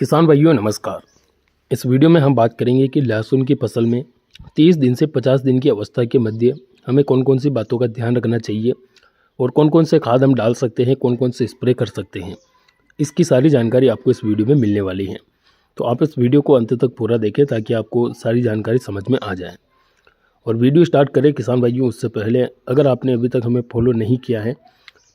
किसान भाइयों नमस्कार। इस वीडियो में हम बात करेंगे कि लहसुन की फसल में 30 दिन से 50 दिन की अवस्था के मध्य हमें कौन कौन सी बातों का ध्यान रखना चाहिए और कौन कौन से खाद हम डाल सकते हैं, कौन कौन से स्प्रे कर सकते हैं। इसकी सारी जानकारी आपको इस वीडियो में मिलने वाली है, तो आप इस वीडियो को अंत तक पूरा देखें ताकि आपको सारी जानकारी समझ में आ जाए। और वीडियो स्टार्ट करें किसान भाइयों, उससे पहले अगर आपने अभी तक हमें फॉलो नहीं किया है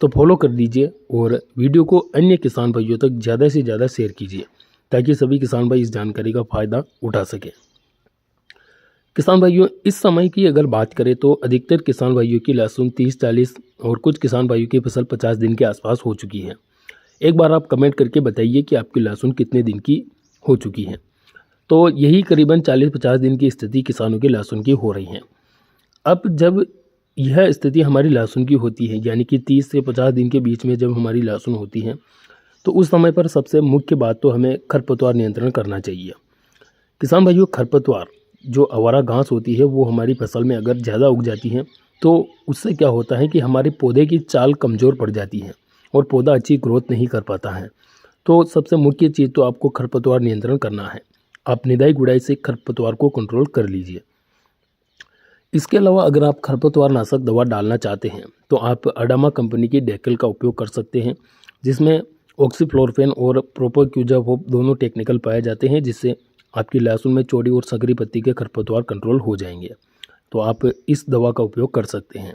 तो फॉलो कर दीजिए और वीडियो को अन्य किसान भाइयों तक ज़्यादा से ज़्यादा शेयर कीजिए ताकि सभी किसान भाई इस जानकारी का फ़ायदा उठा सकें। किसान भाइयों, इस समय की अगर बात करें तो अधिकतर किसान भाइयों की लहसुन 30-40 और कुछ किसान भाइयों की फसल 50 दिन के आसपास हो चुकी है। एक बार आप कमेंट करके बताइए कि आपकी लहसुन कितने दिन की हो चुकी है। तो यही करीबन 40-50 दिन की स्थिति किसानों की लहसुन की हो रही है। अब जब यह स्थिति हमारी लहसुन की होती है, यानी कि 30 से 50 दिन के बीच में जब हमारी लहसुन होती है, तो उस समय पर सबसे मुख्य बात तो हमें खरपतवार नियंत्रण करना चाहिए। किसान भाइयों, खरपतवार जो आवारा घास होती है वो हमारी फसल में अगर ज़्यादा उग जाती है तो उससे क्या होता है कि हमारे पौधे की चाल कमज़ोर पड़ जाती है और पौधा अच्छी ग्रोथ नहीं कर पाता है। तो सबसे मुख्य चीज़ तो आपको खरपतवार नियंत्रण करना है। आप निदाई गुड़ाई से खरपतवार को कंट्रोल कर लीजिए। इसके अलावा अगर आप खरपतवार नाशक दवा डालना चाहते हैं तो आप अडामा कंपनी की डेकल का उपयोग कर सकते हैं, जिसमें ऑक्सीफ्लोरोफेन और प्रोपोक्यूजाफोप दोनों टेक्निकल पाए जाते हैं, जिससे आपकी लहसुन में चौड़ी और संकरी पत्ती के खरपतवार कंट्रोल हो जाएंगे। तो आप इस दवा का उपयोग कर सकते हैं।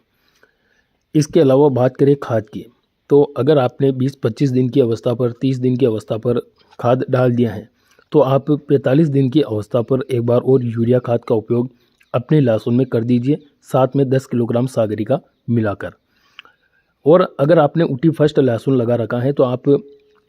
इसके अलावा बात करें खाद की, तो अगर आपने 20-25 दिन की अवस्था पर 30 दिन की अवस्था पर खाद डाल दिया है तो आप 45 दिन की अवस्था पर एक बार और यूरिया खाद का उपयोग अपने लहसुन में कर दीजिए, साथ में 10 किलोग्राम सागरिका मिलाकर। और अगर आपने उटी फर्स्ट लहसुन लगा रखा है तो आप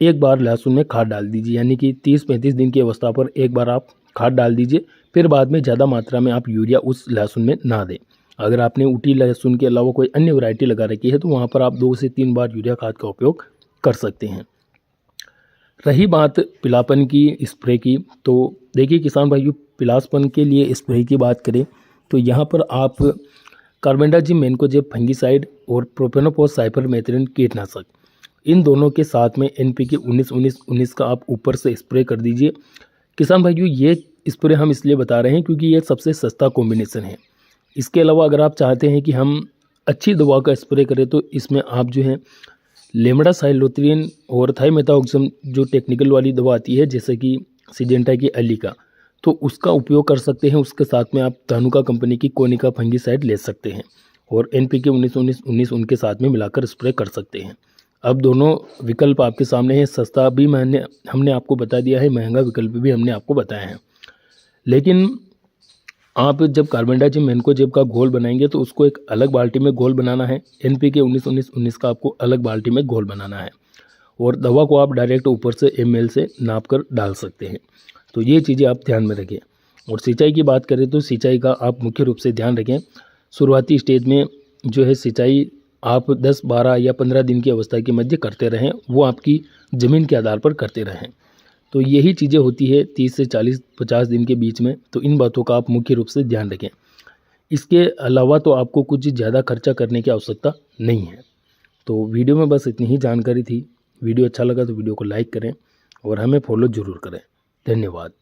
एक बार लहसुन में खाद डाल दीजिए, यानी कि 30-35 दिन की अवस्था पर एक बार आप खाद डाल दीजिए, फिर बाद में ज़्यादा मात्रा में आप यूरिया उस लहसुन में ना दें। अगर आपने उटी लहसुन के अलावा कोई अन्य वैरायटी लगा रखी है तो वहाँ पर आप 2 से 3 बार यूरिया खाद का उपयोग कर सकते हैं। रही बात पिलापन की, स्प्रे की, तो देखिए किसान भाइयों, पिलासपन के लिए स्प्रे की बात करें तो यहाँ पर आप कार्बेंडाजिम मैनकोजेब फंगिसाइड और प्रोपेनोफॉस साइपरमेथ्रिन कीटनाशक, इन दोनों के साथ में NPK 19-19-19 का आप ऊपर से स्प्रे कर दीजिए। किसान भाइयों, ये स्प्रे हम इसलिए बता रहे हैं क्योंकि ये सबसे सस्ता कॉम्बिनेशन है। इसके अलावा अगर आप चाहते हैं कि हम अच्छी दवा का स्प्रे करें तो इसमें आप जो है लेमड़ा साइलोथ्रिन और थाइमेथाक्सम जो टेक्निकल वाली दवा आती है, जैसे कि सिजेंटा की अली का, तो उसका उपयोग कर सकते हैं। उसके साथ में आप धानुका कंपनी की कोनिका फंगिसाइड ले सकते हैं और NPK 19-19-19 उनके साथ में मिलाकर स्प्रे कर सकते हैं। अब दोनों विकल्प आपके सामने हैं। सस्ता भी हमने आपको बता दिया है, महंगा विकल्प भी हमने आपको बताया है। लेकिन आप जब कार्बेंडाजिम मैनकोजेब का घोल बनाएंगे तो उसको एक अलग बाल्टी में घोल बनाना है। NPK 19-19-19 का आपको अलग बाल्टी में घोल बनाना है और दवा को आप डायरेक्ट ऊपर से ml से नाप कर डाल सकते हैं। तो ये चीज़ें आप ध्यान में रखें। और सिंचाई की बात करें तो सिंचाई का आप मुख्य रूप से ध्यान रखें। शुरुआती स्टेज में जो है सिंचाई आप 10, 12 या 15 दिन की अवस्था के मध्य करते रहें, वो आपकी ज़मीन के आधार पर करते रहें। तो यही चीज़ें होती है 30 से 40-50 दिन के बीच में, तो इन बातों का आप मुख्य रूप से ध्यान रखें। इसके अलावा तो आपको कुछ ज़्यादा खर्चा करने की आवश्यकता नहीं है। तो वीडियो में बस इतनी ही जानकारी थी। वीडियो अच्छा लगा तो वीडियो को लाइक करें और हमें फॉलो ज़रूर करें। धन्यवाद।